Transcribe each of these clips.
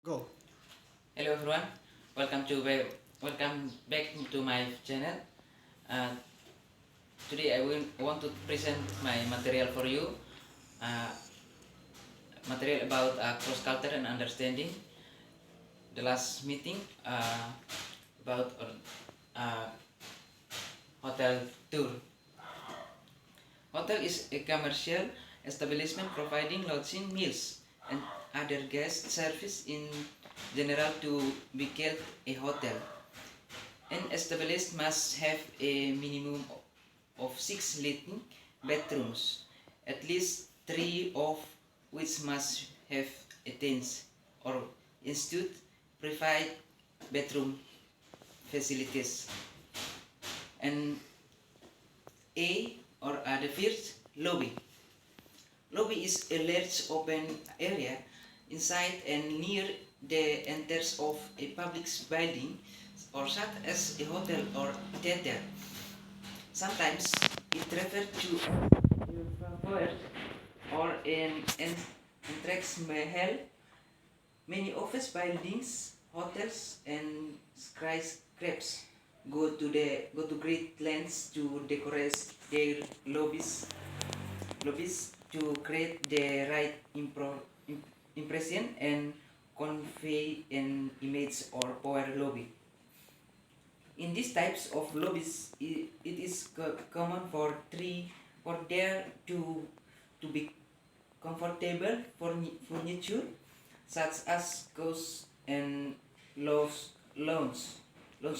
Go. Hello everyone, welcome back to my channel. Uh, Today I want to present my material for you. Uh, Material about cross culture and understanding. The last meeting about uh, hotel tour. Hotel is a commercial establishment providing lodging, meals, and other guest service in general to be called a hotel. An established must have a minimum of 6 living bedrooms, at least 3 of which must have attached or institute private bedroom facilities. And the first, lobby. Lobby is a large open area inside and near the entrance of a public building or such as a hotel or theater. Sometimes it refers to a forest or an entrance mahal. Many office buildings, hotels, and skyscrapers go to great lengths to decorate their lobbies to create the right impression and convey an image or power lobby. In these types of lobbies, it is common for there to be comfortable furniture such as couch and lounge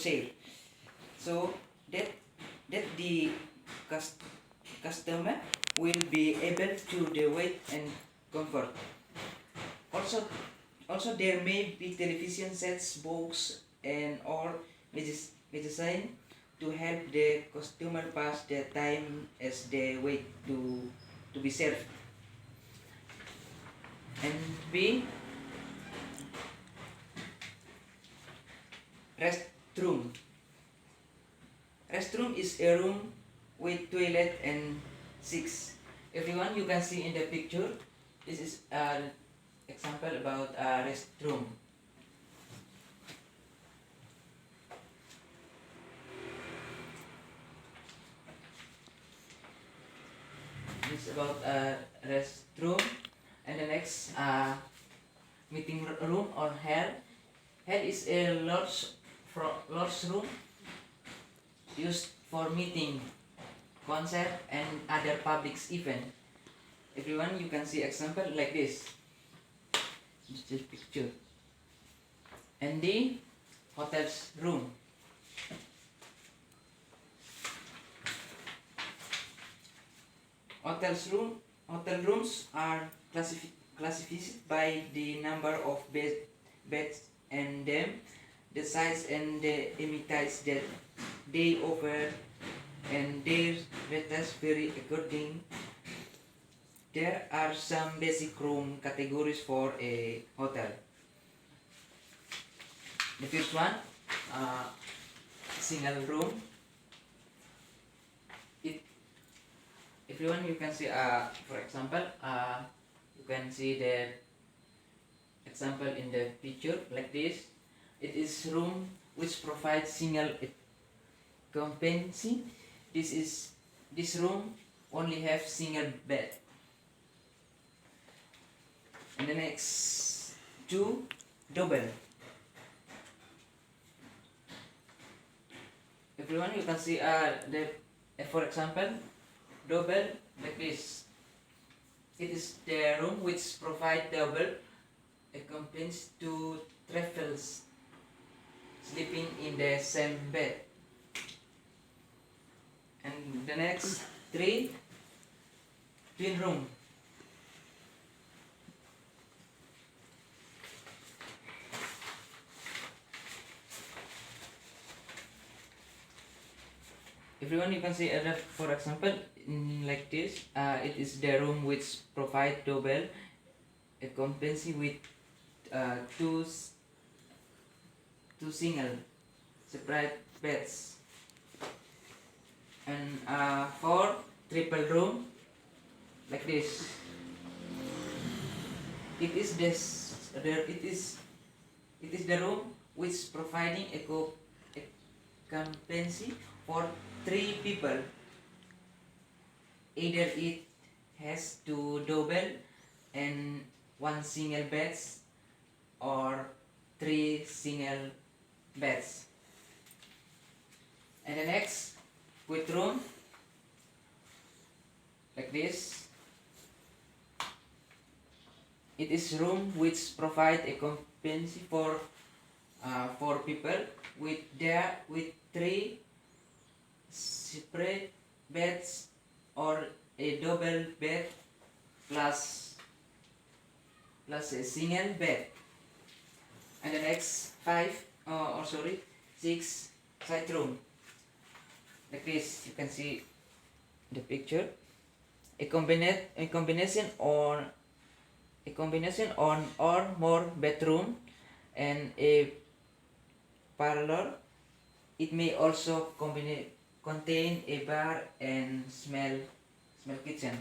chair, so that the cus- customer will be able to the weight and comfort. Also, there may be television sets, books, and or medicine to help the customer pass the time as they wait to be served. And B, restroom. Restroom is a room with toilet and sinks. Everyone, you can see in the picture. This is an example about a restroom. This is about a restroom. And the next, meeting room or hall. Hall is a large room used for meeting, concert, and other public event. Everyone, you can see example like this. This is picture. And the hotel's room. Hotel rooms are classified by the number of beds and them, the size and the amenities that they offer, and their rates vary according. There are some basic room categories for a hotel. The first one, uh, single room. It Everyone, you can see, for example, you can see the example in the picture like this. It is room which provides single occupancy. This room only have single bed. And the next two, double. Everyone, you can see the for example, double like this. It is the room which provide double accompaniment to travelers sleeping in the same bed. And the next three, twin room. Everyone, you can see for example like this. It is the room which provide double occupancy with two single separate beds. And for triple room like this. It is It is the room which providing a occupancy for 3 people. Either it has 2 double and 1 single beds or 3 single beds. And the next with room like this. It is room which provide a occupancy for 4 people with 3 separate beds or a double bed plus a single bed. And the next 6 side room like this. You can see the picture. A combination on or more bedroom and a parlor. It may also contain a bar and small kitchen.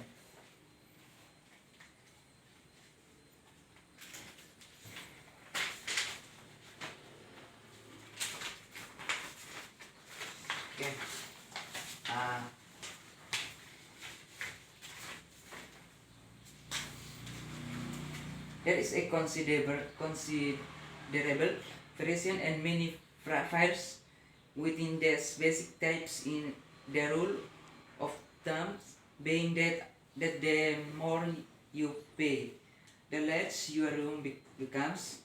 Okay. There is a considerable variation and many files within these basic types in the rule of thumb being that the more you pay, the less your room becomes.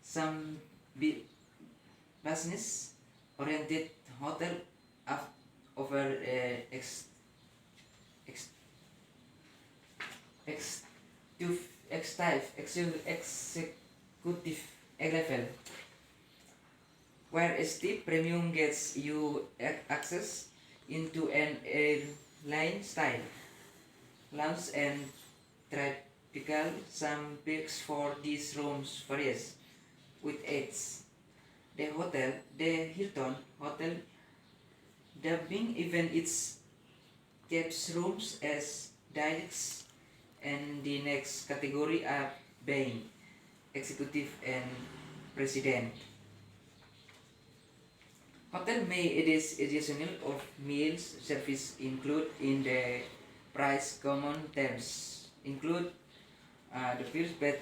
Some business oriented hotel offer executive level, where a steep premium gets you access into an airline style lounge and tropical. Some perks for these rooms varies with age. The Hilton Hotel dubbing even its guest rooms as deluxe, and the next category are being executive and president. Hotel may additional of meals service include in the price. Common terms include the first bed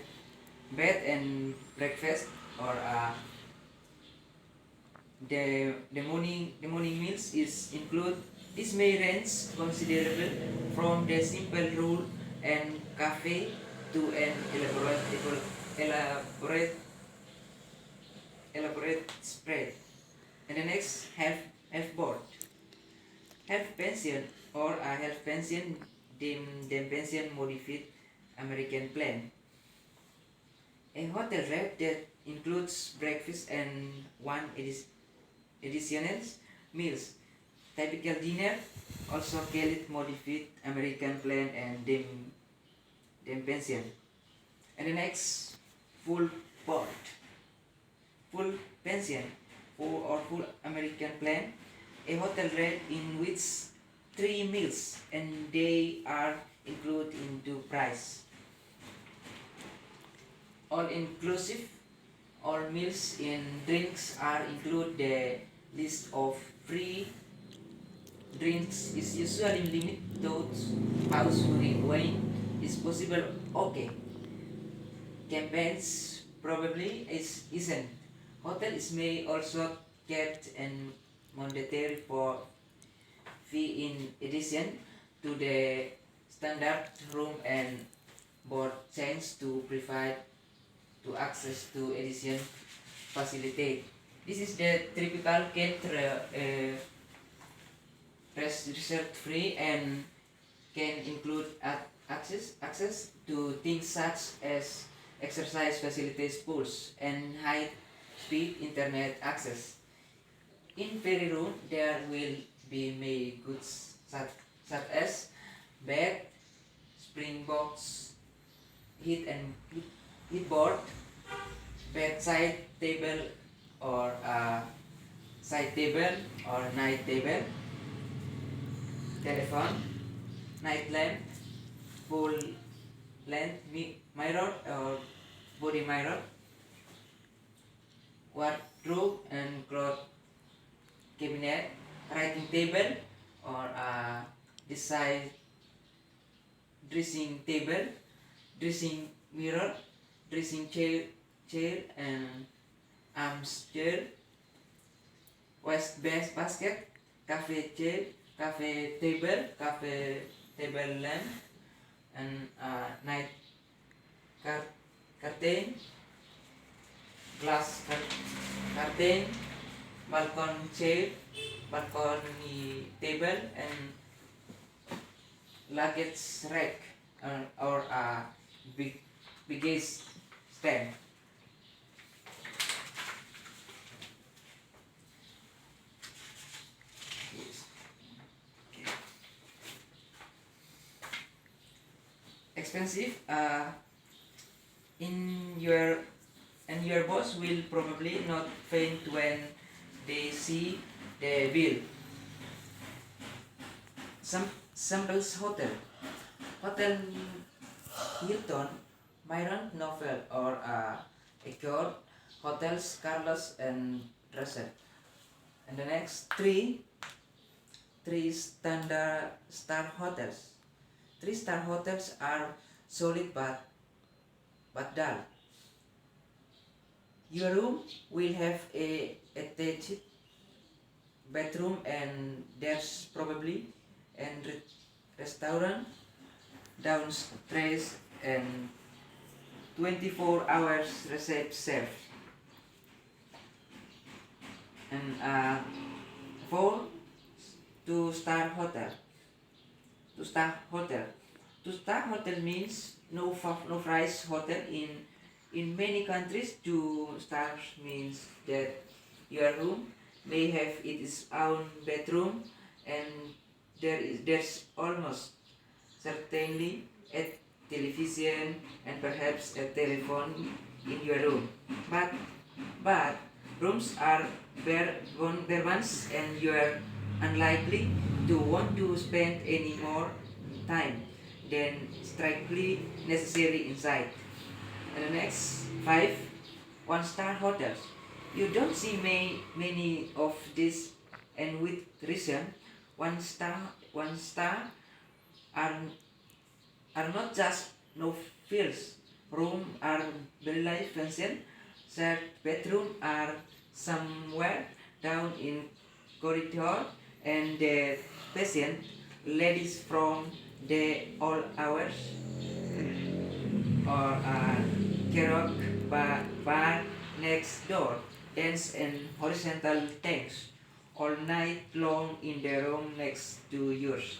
and breakfast or the morning meals is include. This may range considerable from the simple rule and cafe to an elaborate spread. And the next health board, health pension or a health pension, the pension modified American plan. A hotel rate that includes breakfast and 1 additional meals. Typical dinner, also called modified American plan and dem pension. And the next full board, full pension or full American plan, a hotel rate in which 3 meals and they are included into price. All inclusive, all meals and drinks are included. The list of free drinks is usually limited to house wine is possible. Okay. Campaigns probably isn't. Hotels may also get an mandatory for fee in addition to the standard room and board chains to provide to access to addition facilitate. This is the typical get reserved free and can include access to things such as exercise facilities, pools, and high-speed internet access. In ferry room, there will be made goods such as bed, spring box, heat board, bedside table or side table or night table, telephone, night lamp, full length mirror or body mirror, wardrobe and cloth cabinet, writing table, or a design dressing table, dressing mirror, dressing chair and armchair, waste basket, cafe chair, cafe table lamp, and night curtain, glass curtain, balcony chair, balcony table, and luggage rack, or a biggest stand. Yes. Okay. Expensive. In your and your boss will probably not faint when they see the bill. Some samples hotel Hilton, Myron Novel, or Accord hotels Carlos and Russell. And the next three standard star hotels. 3-star hotels are solid but dull. Your room will have a attached bedroom, and there's probably a restaurant downstairs and 24 hours receipt serve. And 4 2-star hotel. 2-star hotel. 2-star hotel means no price hotel. In many countries, 2 stars means that your room may have its own bedroom, and there's almost certainly a television and perhaps a telephone in your room. But rooms are bare ones, and you are unlikely to want to spend any more time than strictly necessary inside. And the next 5 1-star hotels. You don't see many of these, and with reason. One star are not just no frills. Rooms are very fancy. Shared bedroom are somewhere down in corridor, and the patient ladies from the all hours, or karaoke bar next door dance in horizontal tanks all night long in the room next to yours.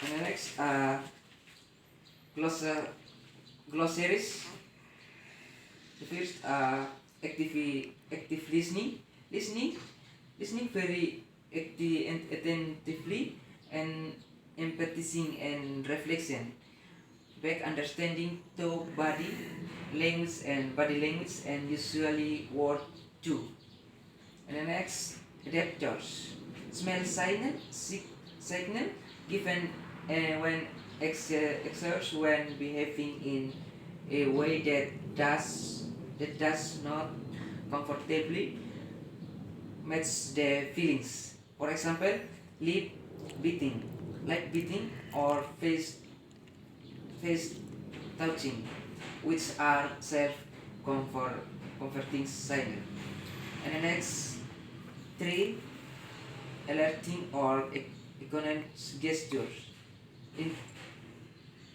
And the next glossaries. The first, active listening very attentively and empathizing and reflection, back understanding to body language and usually word too. And the next, adapters. Smell signal given when exerts when behaving in a way that does not comfortably match the feelings. For example, lip beating, or face touching, which are comforting signal. And the next 3, alerting or economic gestures.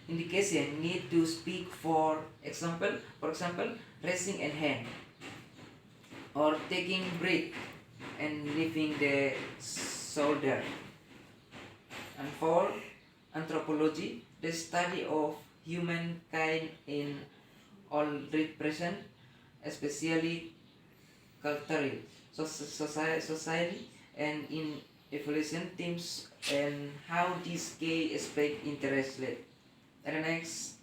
Indication need to speak, for example, raising a hand, or taking breath and lifting the shoulder. And 4, anthropology, the study of humankind in all represent, especially cultural, society, and in evolution themes, and how this key aspect interested. And the next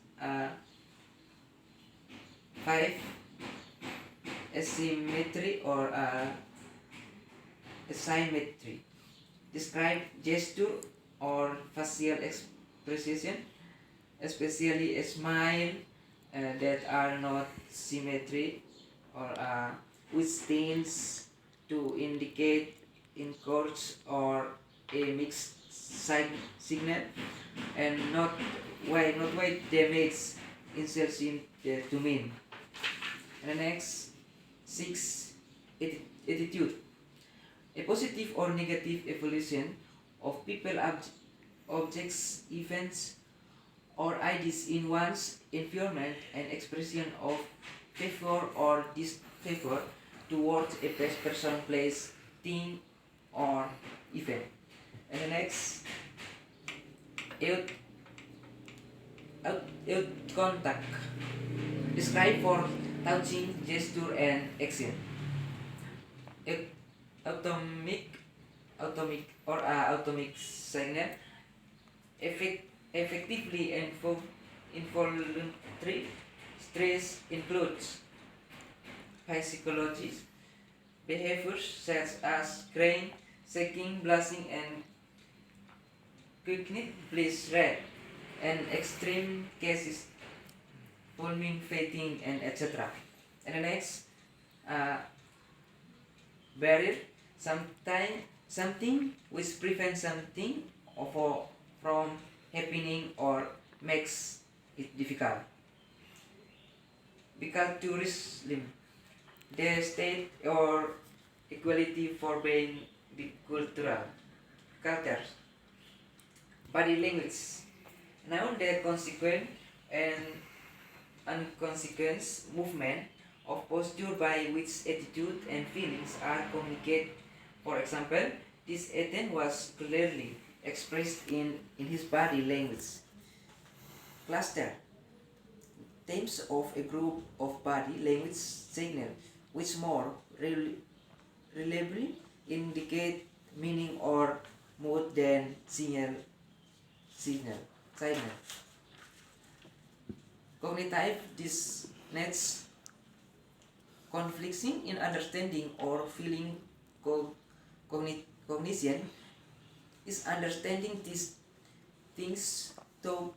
5, asymmetry or asymmetry. Describe gesture or facial expression, especially a smile that are not symmetry or which tends to indicate encourage or a mixed signal, and not why damage inserts in to mean. And the next 6, attitude. A positive or negative evolution of people, objects, events, or ideas in one's environment, and expression of favor or disfavor towards a person, place, thing, or event. And the next, out contact. Describe for touching, gesture, and action. Atomic, atomic signal. Effectively and involuntary stress includes physiology behaviors such as crying, shaking, blushing, and quickening pulse rate, and extreme cases pulming, fainting, and etc. And the next, barrier, something which prevents something from happening or makes it difficult. Biculturalism, the state or equality for being bicultural cultures. Body language, noun that consequent and unconsequent movement of posture by which attitude and feelings are communicated. For example, this Ethan was clearly expressed in his body language. Cluster, terms of a group of body language signals which more reliably indicate meaning or mood than signal. Cognitive dissonance, conflicting in understanding or feeling. Cognition is understanding these things to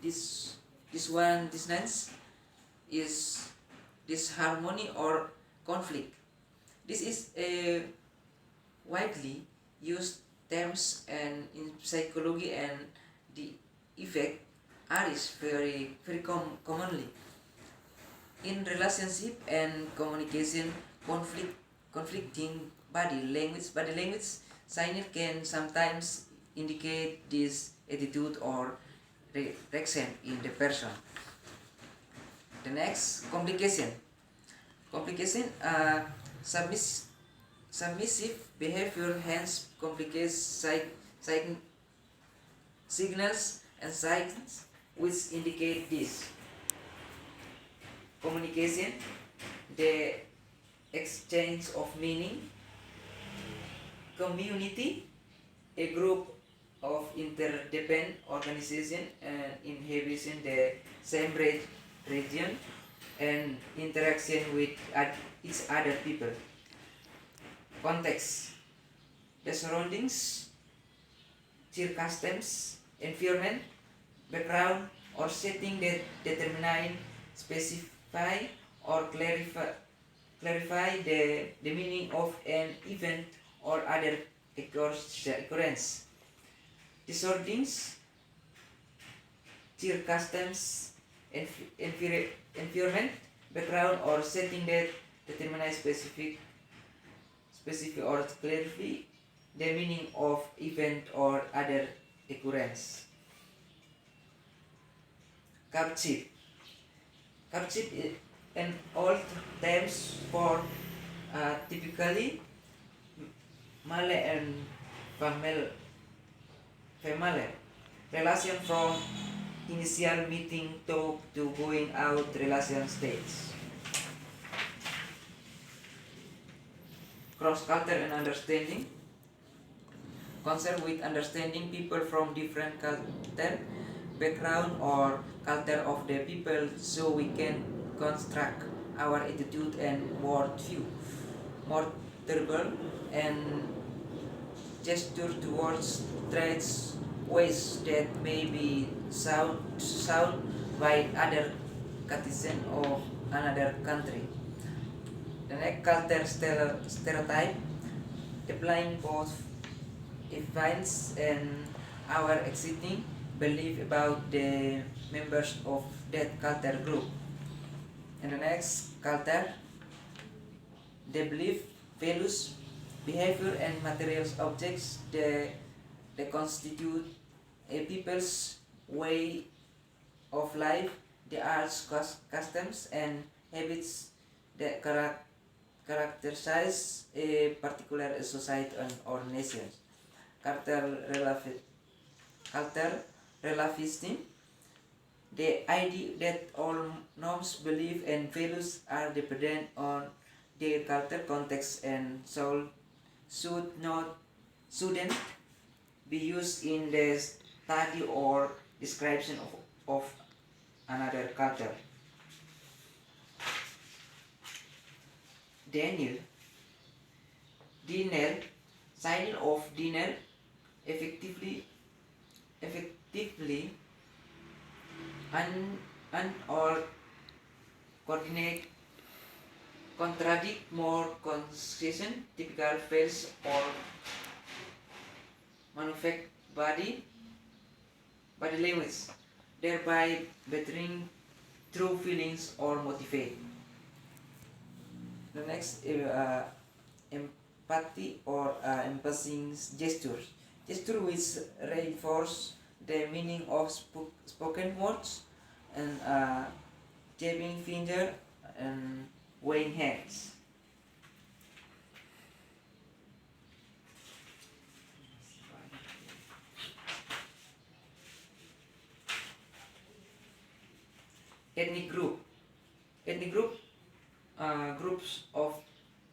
this one dissonance is disharmony or conflict. This is a widely used terms and in psychology, and the effect arise very commonly in relationship and communication. Conflicting body language signal can sometimes indicate this attitude or reaction in the person. The next, complication, submissive behavior, hence complicates signals and signs which indicate this. Communication, the exchange of meaning. Community, a group of interdependent organizations inhabiting the same region and interaction with each other people. Context, the surroundings, circumstances, environment, background, or setting that determine, specify, or clarify the meaning of an event or other occurrence. Disorders, circumstances, environment, background, or setting that determine specific or clarify the meaning of event or other occurrence. Captive is an old terms for typically male and female relation from initial meeting to going out relation stage. Cross-culture and understanding, concern with understanding people from different culture, background, or culture of the people, so we can construct our attitude and worldview more durable and gesture towards traits, ways that may be sought by other citizens of another country. The next culture stereotype, applying both events and our existing belief about the members of that culture group. And the next culture, they believe, values, behavior, and materials objects they constitute a people's way of life, the arts, customs, and habits that characterize a particular society or nation. Cultural relativism, the idea that all norms, beliefs, and values are dependent on their cultural context and shouldn't be used in the study or description of another culture. Daniel, denial, sign of denial, effectively or coordinate, contradict, more consistent, typical face or manufactured body language, thereby bettering true feelings or motivate. The next empathy or emphasizing gestures. Gesture which reinforce the meaning of spoken words and jabbing finger and waving hands. Ethnic group. Ethnic group, groups of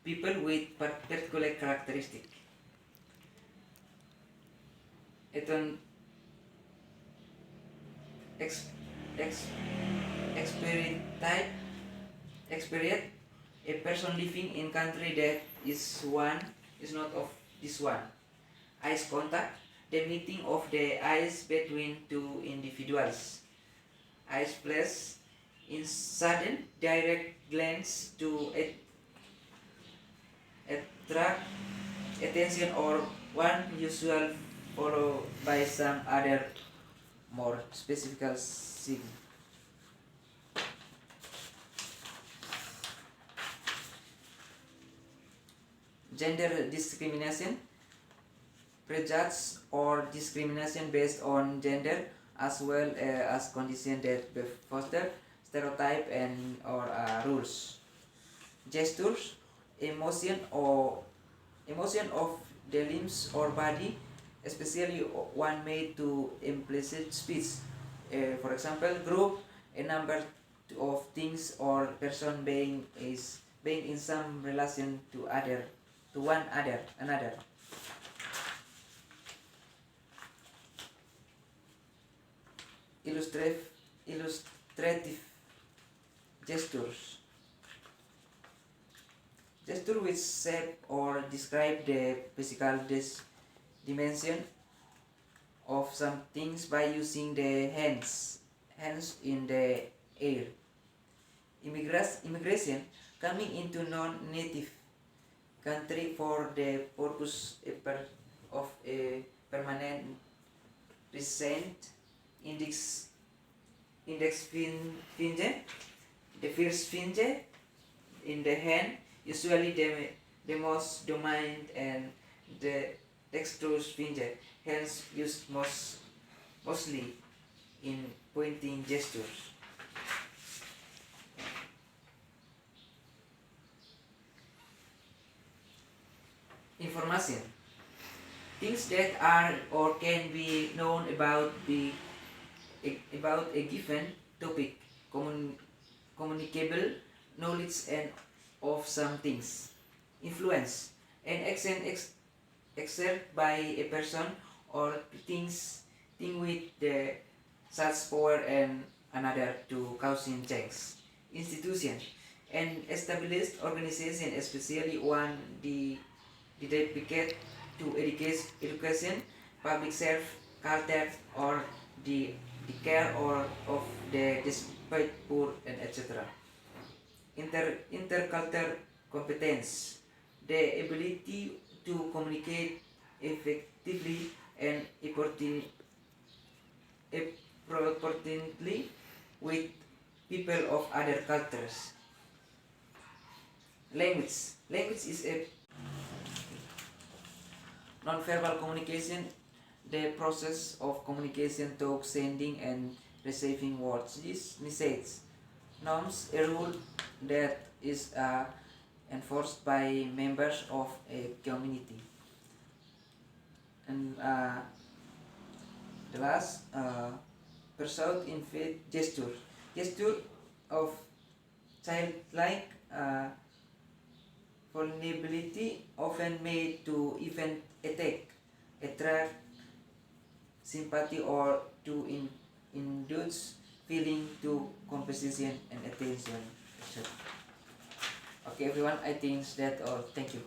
people with particular characteristic. Ethnic experience a person living in country that is not of this one. Eyes contact, the meeting of the eyes between two individuals. Eyes place in sudden direct glance to attract attention or one usual followed by some other more specific signal. Gender discrimination, prejudice or discrimination based on gender as well as conditions that foster stereotype and or rules. Gestures, emotion of the limbs or body, especially one made to implicit speech. For example, group a number of things or person being in some relation to another. Illustrative gestures. Gesture which shape or describe the physical dimension of some things by using the hands in the air. Immigration, coming into non-native country for the purpose of a permanent resident. Index finger, the first finger in the hand, usually the most dominant, and the dexterous finger, hence used mostly in pointing gestures. Information, things that are or can be known about a given topic, communicable knowledge and of some things. Influence, an action exerted by a person or thing with the such power and another to causing change. Institution, an established organization, especially one dedicated to education, public service, culture, or the care or of the despite poor and etc. Intercultural competence, the ability to communicate effectively and importantly with people of other cultures. Language is a non-verbal communication, the process of communication through sending and receiving words. This message norms a rule that is enforced by members of a community. And the last, pursuit in faith gesture of childlike vulnerability, often made to even attract sympathy or to induce feeling to compensation and attention. Okay everyone, I think that all. Thank you.